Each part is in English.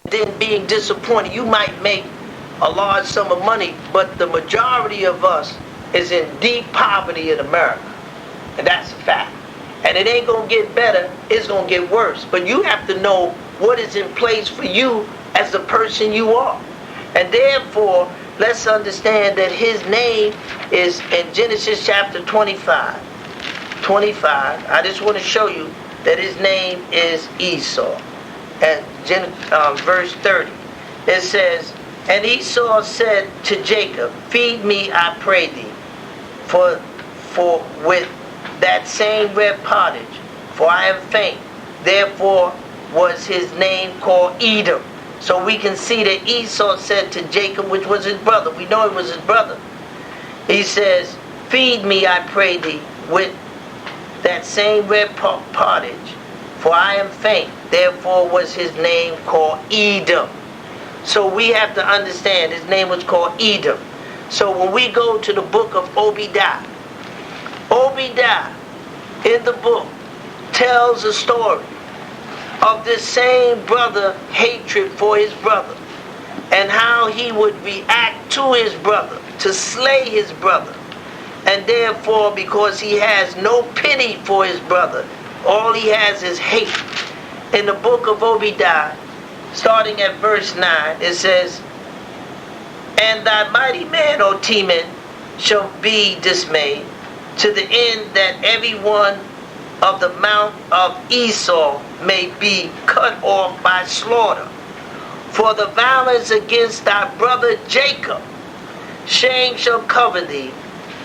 then being disappointed. You might make a large sum of money, but the majority of us is in deep poverty in America. And that's a fact. And it ain't going to get better, it's going to get worse. But you have to know what is in place for you as the person you are. And therefore, let's understand that his name is in Genesis chapter 25. I just want to show you that his name is Esau. At verse 30, it says, and Esau said to Jacob, feed me, I pray thee, for with that same red pottage, for I am faint. Therefore was his name called Edom. So we can see that Esau said to Jacob, which was his brother. We know it was his brother. He says, feed me, I pray thee, with that same red pottage, for I am faint. Therefore was his name called Edom. So we have to understand his name was called Edom. So when we go to the book of Obadiah in the book tells a story of this same brother hatred for his brother, and how he would react to his brother, to slay his brother. And therefore, because he has no pity for his brother, all he has is hate. In the book of Obadiah, starting at verse 9, it says, and thy mighty man, O Teman, shall be dismayed, to the end that every one of the mount of Esau may be cut off by slaughter. For the violence against thy brother Jacob, shame shall cover thee,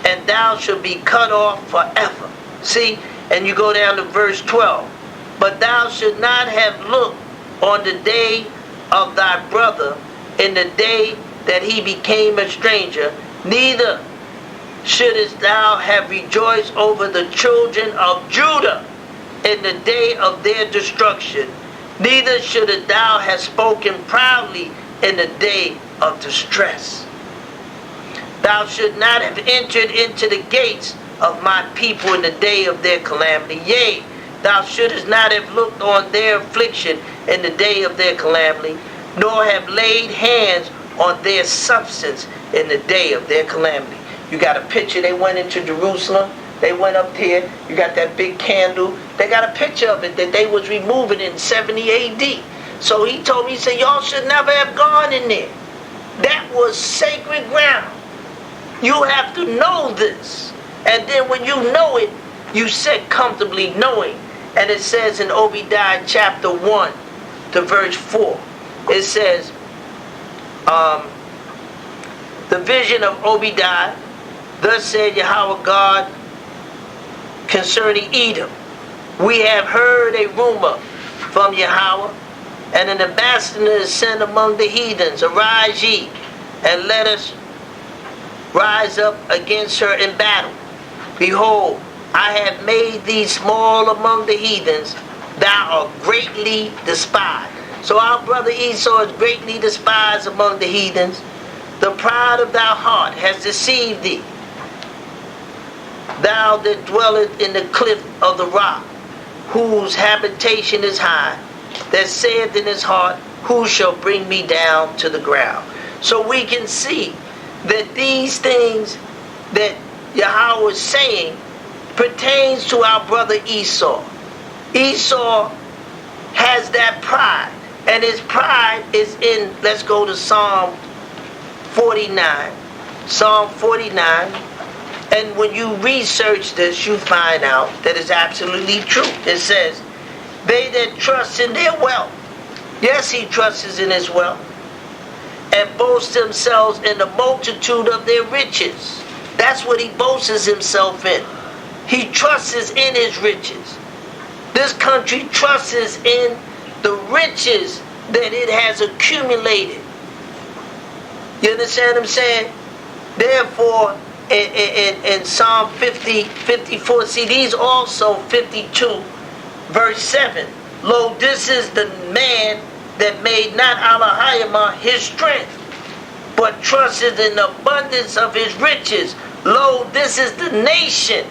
and thou shalt be cut off forever. See, and you go down to verse 12. But thou should not have looked on the day of thy brother, in the day that he became a stranger, neither shouldest thou have rejoiced over the children of Judah in the day of their destruction, neither shouldest thou have spoken proudly in the day of distress. Thou should not have entered into the gates of my people in the day of their calamity. Yea, thou shouldest not have looked on their affliction in the day of their calamity, nor have laid hands on their substance in the day of their calamity. You got a picture, they went into Jerusalem, they went up there, you got that big candle, they got a picture of it that they was removing in 70 AD. So he told me, he said, y'all should never have gone in there. That was sacred ground. You have to know this. And then when you know it, you sit comfortably knowing. And it says in Obadiah chapter 1 to verse 4, it says, the vision of Obadiah, thus said Yahweh God concerning Edom. We have heard a rumor from Yahweh, and an ambassador is sent among the heathens. Arise ye, and let us rise up against her in battle. Behold, I have made thee small among the heathens. Thou art greatly despised. So our brother Esau is greatly despised among the heathens. The pride of thy heart has deceived thee. Thou that dwellest in the cliff of the rock, whose habitation is high, that saith in his heart, who shall bring me down to the ground? So we can see that these things that Yahweh is saying pertains to our brother Esau. Esau has that pride, and his pride is in, let's go to Psalm 49. Psalm 49. And when you research this, you find out that it's absolutely true. It says, they that trust in their wealth. Yes, he trusts in his wealth. And boast themselves in the multitude of their riches. That's what he boasts himself in. He trusts in his riches. This country trusts in the riches that it has accumulated. You understand what I'm saying? Therefore, in Psalm 54, see these also 52, verse 7. Lo, this is the man that made not Elohim his strength, but trusted in the abundance of his riches. Lo, this is the nation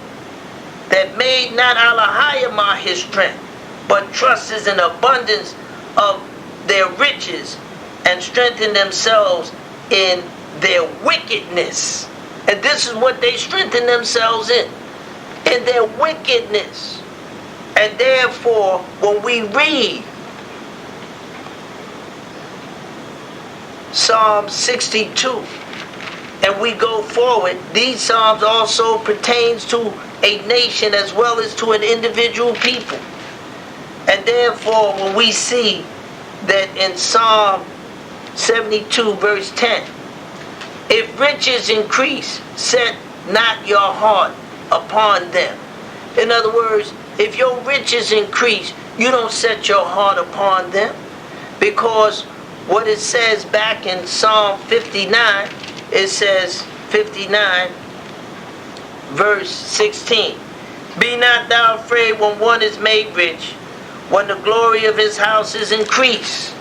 that made not Elohim his strength, but trusted in abundance of their riches and strengthen themselves in their wickedness. And this is what they strengthen themselves in their wickedness. And therefore, when we read Psalm 62 and we go forward, these Psalms also pertains to a nation as well as to an individual people. And therefore, when we see that in Psalm 72 verse 10, if riches increase, set not your heart upon them. In other words, if your riches increase, you don't set your heart upon them, because what it says back in Psalm 59, it says 59 verse 16, be not thou afraid when one is made rich, when the glory of his house is increased.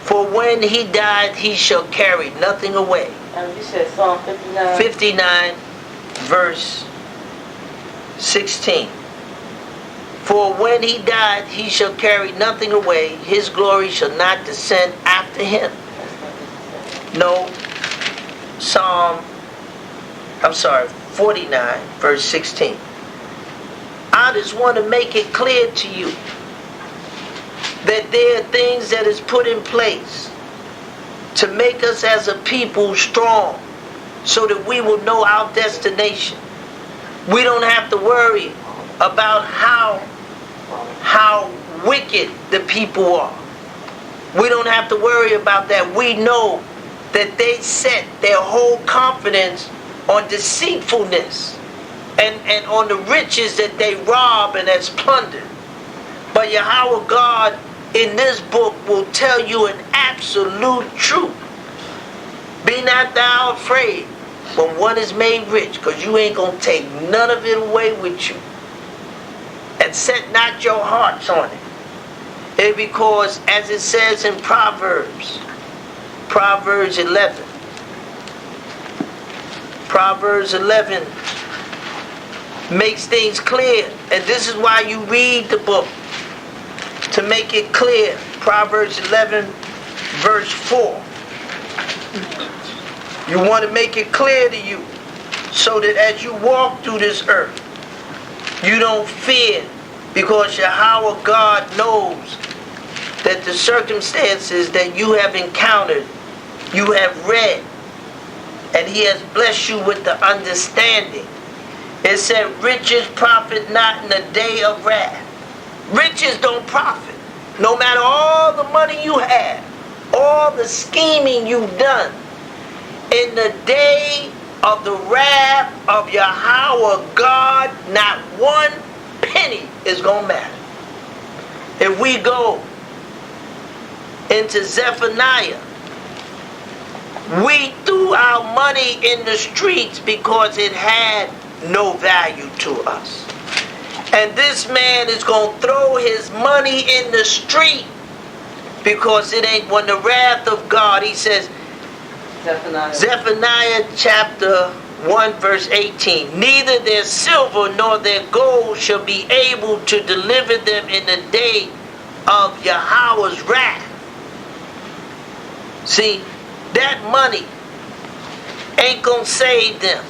For when he died, he shall carry nothing away. And you said Psalm 59? 59 verse 16. For when he died, he shall carry nothing away. His glory shall not descend after him. No. 49 verse 16. I just want to make it clear to you that there are things that is put in place to make us as a people strong, so that we will know our destination. We don't have to worry about how wicked the people are. We don't have to worry about that. We know that they set their whole confidence on deceitfulness and on the riches that they rob and has plundered. But Yahweh God in this book will tell you an absolute truth. Be not thou afraid when one is made rich, because you ain't going to take none of it away with you. And set not your hearts on it. And because, as it says in Proverbs 11, Proverbs 11 makes things clear. And this is why you read the book, to make it clear. Proverbs 11 verse 4. You want to make it clear to you, so that as you walk through this earth, you don't fear, because Yahweh God knows that the circumstances that you have encountered, you have read, and he has blessed you with the understanding. It said, riches profit not in the day of wrath. Riches don't profit. No matter all the money you have, all the scheming you've done, in the day of the wrath of Yahweh God, not one penny is going to matter. If we go into Zephaniah, we threw our money in the streets because it had no value to us. And this man is going to throw his money in the street because it ain't, when the wrath of God, he says, Zephaniah chapter 1 verse 18, neither their silver nor their gold shall be able to deliver them in the day of Yahweh's wrath. See, that money ain't gonna save them.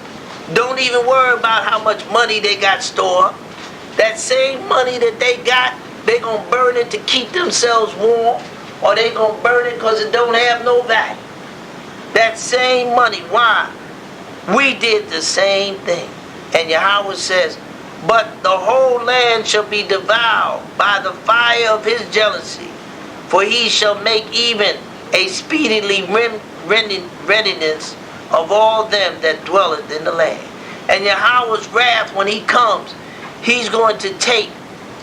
Don't even worry about how much money they got stored. That same money that they got, they gonna burn it to keep themselves warm, or they gonna burn it because it don't have no value. That same money. Why? We did the same thing. And Yahweh says, but the whole land shall be devoured by the fire of his jealousy, for he shall make even a speedily readiness of all them that dwelleth in the land. And Yahweh's wrath, when he comes, he's going to take,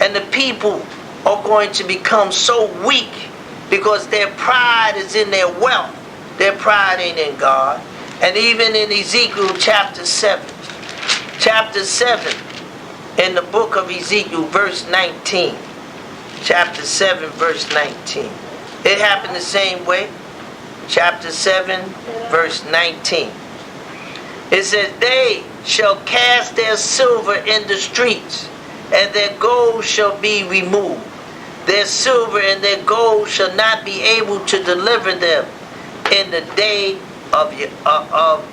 and the people are going to become so weak because their pride is in their wealth. Their pride ain't in God. And even in Ezekiel chapter 7, in the book of Ezekiel, verse 19, chapter 7, verse 19, it happened the same way. Chapter 7, verse 19. It says, they shall cast their silver in the streets, and their gold shall be removed. Their silver and their gold shall not be able to deliver them in the day of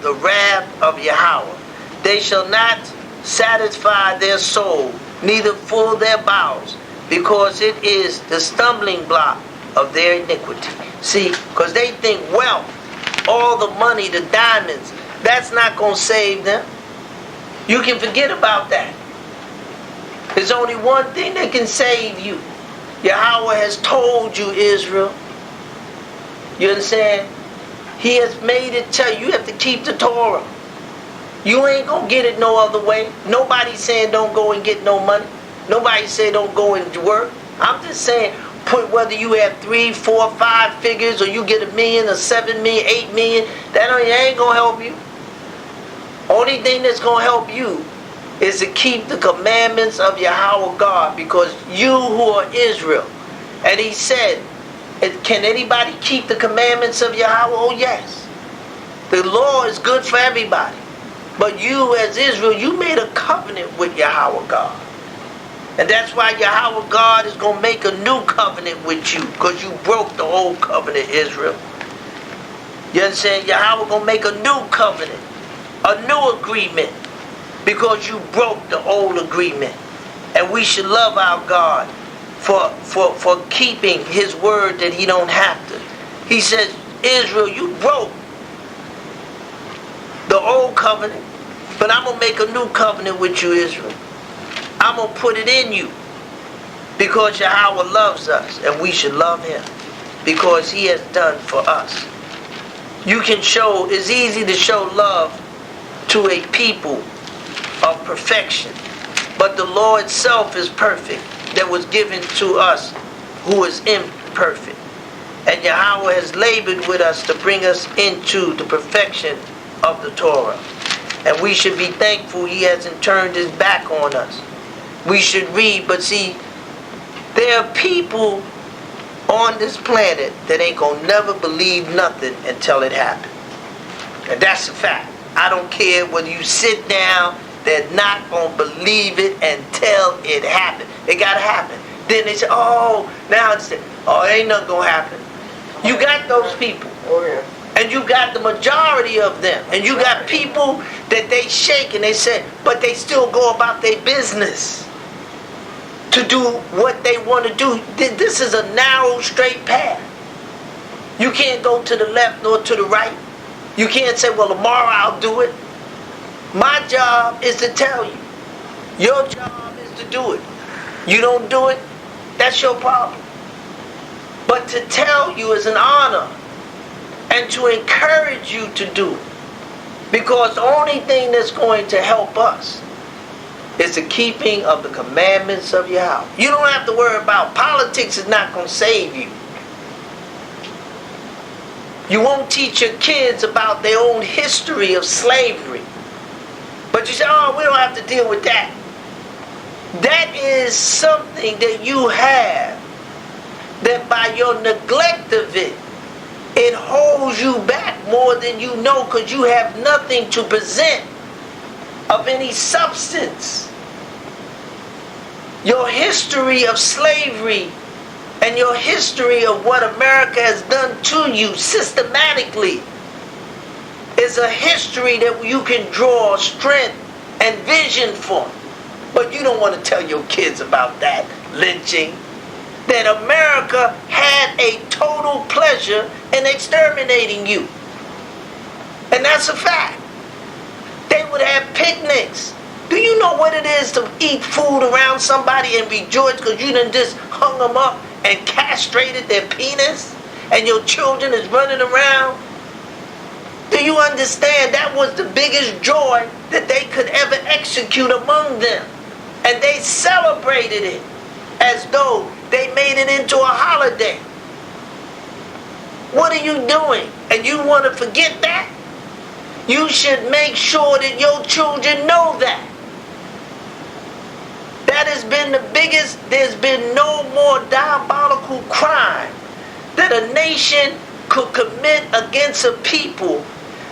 the wrath of Yahweh. They shall not satisfy their soul, neither full their bowels, because it is the stumbling block of their iniquity. See, because they think wealth, all the money, the diamonds, that's not going to save them. You can forget about that. There's only one thing that can save you. Yahweh has told you, Israel. You understand? He has made it tell you have to keep the Torah. You ain't going to get it no other way. Nobody's saying don't go and get no money. Nobody say don't go and work. I'm just saying, put whether you have 3, 4, 5 figures, or you get $1 million or 7 million, 8 million, that ain't going to help you. Only thing that's going to help you is to keep the commandments of Yahweh God, because you who are Israel. And he said, can anybody keep the commandments of Yahweh? Oh yes. The law is good for everybody. But you as Israel, you made a covenant with Yahweh God. And that's why Yahweh God is going to make a new covenant with you, because you broke the old covenant, Israel. You understand? Yahweh going to make a new covenant, a new agreement, because you broke the old agreement. And we should love our God for keeping his word that he don't have to. He says, Israel, you broke the old covenant, but I'm going to make a new covenant with you, Israel. I'm going to put it in you, because Yahweh loves us, and we should love him, because he has done for us. You can show, it's easy to show love to a people of perfection, but the law itself is perfect, that was given to us who is imperfect. And Yahweh has labored with us to bring us into the perfection of the Torah. And we should be thankful he hasn't turned his back on us. We should read, but see, there are people on this planet that ain't gonna never believe nothing until it happens. And that's a fact. I don't care whether you sit down, they're not gonna believe it until it happens. It gotta happen. Then they say, oh, now it's, oh, ain't nothing gonna happen. You got those people. Oh, yeah. And you got the majority of them. And you got people that they shake and they say, but they still go about their business to do what they want to do. This is a narrow, straight path. You can't go to the left nor to the right. You can't say, well, tomorrow I'll do it. My job is to tell you. Your job is to do it. You don't do it, that's your problem. But to tell you is an honor, and to encourage you to do it. Because the only thing that's going to help us is the keeping of the commandments of Yahweh. You don't have to worry about politics. Is not going to save you. You won't teach your kids about their own history of slavery. But you say, oh, we don't have to deal with that. That is something that you have, that by your neglect of it, it holds you back more than you know, because you have nothing to present of any substance. Your history of slavery and your history of what America has done to you systematically is a history that you can draw strength and vision for. But you don't want to tell your kids about that lynching. That America had a total pleasure in exterminating you. And that's a fact. They would have picnics. Do you know what it is to eat food around somebody and rejoice because you done just hung them up and castrated their penis and your children is running around? Do you understand that was the biggest joy that they could ever execute among them? And they celebrated it as though they made it into a holiday. What are you doing? And you want to forget that? You should make sure that your children know that. That has been the biggest, there's been no more diabolical crime that a nation could commit against a people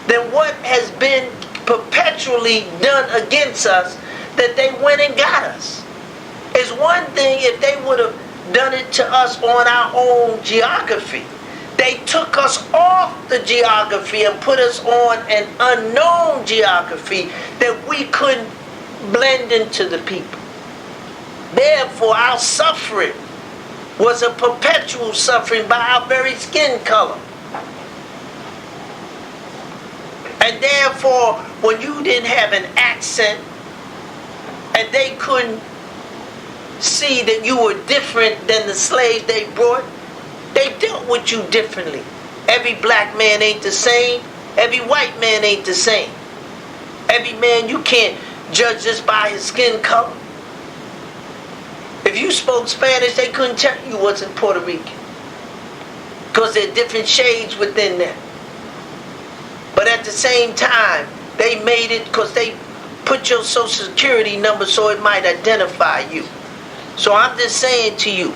than what has been perpetually done against us, that they went and got us. It's one thing if they would have done it to us on our own geography. They took us off the geography and put us on an unknown geography that we couldn't blend into the people. Therefore, our suffering was a perpetual suffering by our very skin color. And therefore, when you didn't have an accent and they couldn't see that you were different than the slaves they brought, they dealt with you differently. Every black man ain't the same. Every white man ain't the same. Every man, you can't judge just by his skin color. If you spoke Spanish, they couldn't tell you wasn't Puerto Rican, because there are different shades within them. But at the same time, they made it because they put your social security number so it might identify you. So I'm just saying to you,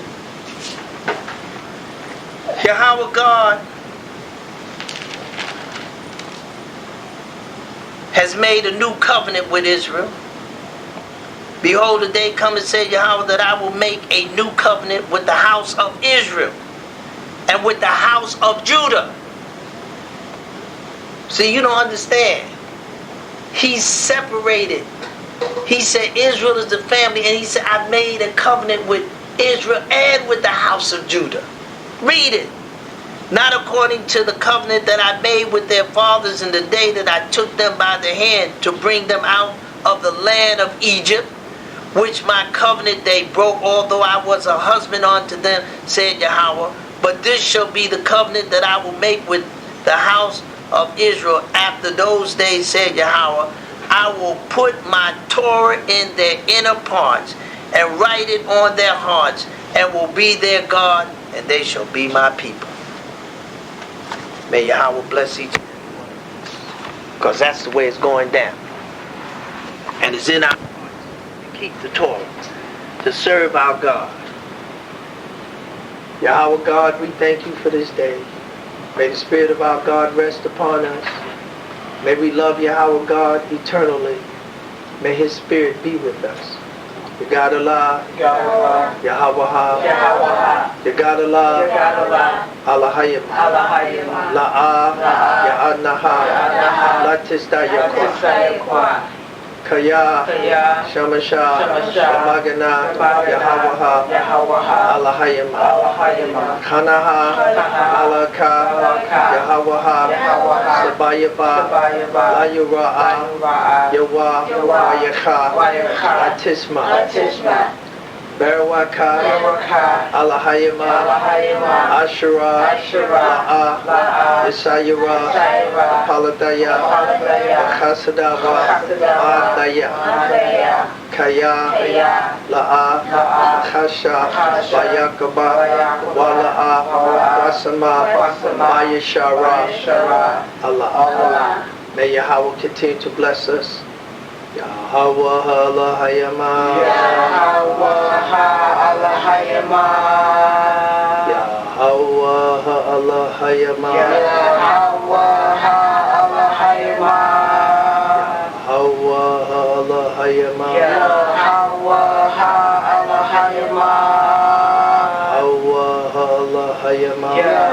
Yahweh God has made a new covenant with Israel. Behold, the day cometh, said Yahweh, that I will make a new covenant with the house of Israel and with the house of Judah. See, you don't understand. He's separated. He said Israel is the family, and he said, I made a covenant with Israel and with the house of Judah. Read it. Not according to the covenant that I made with their fathers in the day that I took them by the hand to bring them out of the land of Egypt, which my covenant they broke, although I was a husband unto them, said Yahweh. But this shall be the covenant that I will make with the house of Israel after those days, said Yahweh. I will put my Torah in their inner parts and write it on their hearts, and will be their God, and they shall be my people. May Yahweh bless each and every one, because that's the way it's going down. And it's in our hearts to keep the Torah, to serve our God. Yahweh God, we thank you for this day. May the Spirit of our God rest upon us. May we love Yahweh God eternally. May His Spirit be with us. God Allah, Yahweh Ha, God Allah, Allahayim, La'ah, Ya'adnaha, Latista Yakwa, Kaya, Shamasha, Shamagana, Yahweh, Allahayim, Kanaha, Alaka, Yahweh, Sabayaba, Layura'a, Yawa, Wayacha, Atisma, Barawaka, Allahayima, Ashura, La'a, Isayura, Paladaya, Chasadawa, Adaya, Kaya, La'a, Chasha, Bayakaba, Wala'a, Wasama, Mayashara, Allah. May Yahweh continue to bless us. Yahweh Allahayama, Yahweh Allahayama, Yahweh Allahayama, Yahweh Allahayama, Yahweh Allahayama, Yahweh Allahayama, Yahweh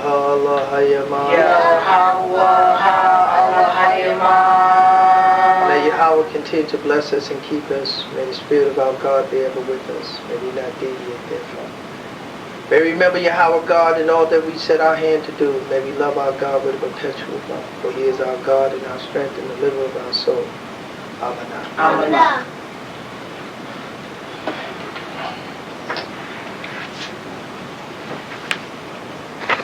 Allahayama, Yahweh Allahayama, May Yahweh continue to bless us and keep us. May the Spirit of our God be ever with us. May we not deviate therefrom. May we remember Yahweh God in all that we set our hand to do. May we love our God with a perpetual love. For He is our God and our strength and the liver of our soul. Amen. Amen.